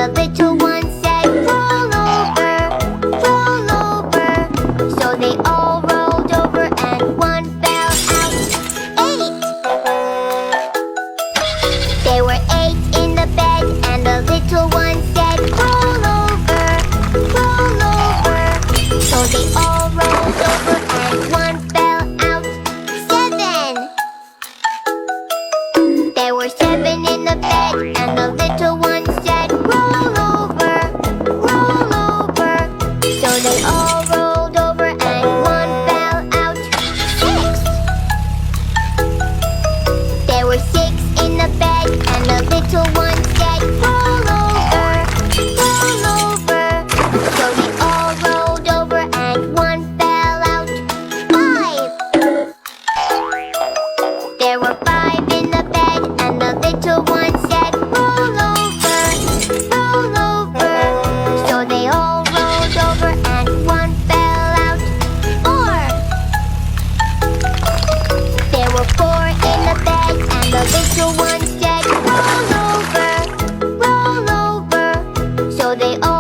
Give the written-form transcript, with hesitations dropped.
the little one said, roll over, so they all rolled over and one fell out. 8! There were 8 in the bed and the little one said, roll over, so they all rolled over and one fell out. 7! There were 7 in the bed and the little one said, roll over, so they all rolled over and one fell out. 6! There were 6 in the bed and the little one said, roll over, so they all rolled over and one fell out. 5! There were 5 in the bed and the little one said, roll over, so they all rolled over and one fell out. 4! There were 4 in the bed and the little one said, roll over, so they all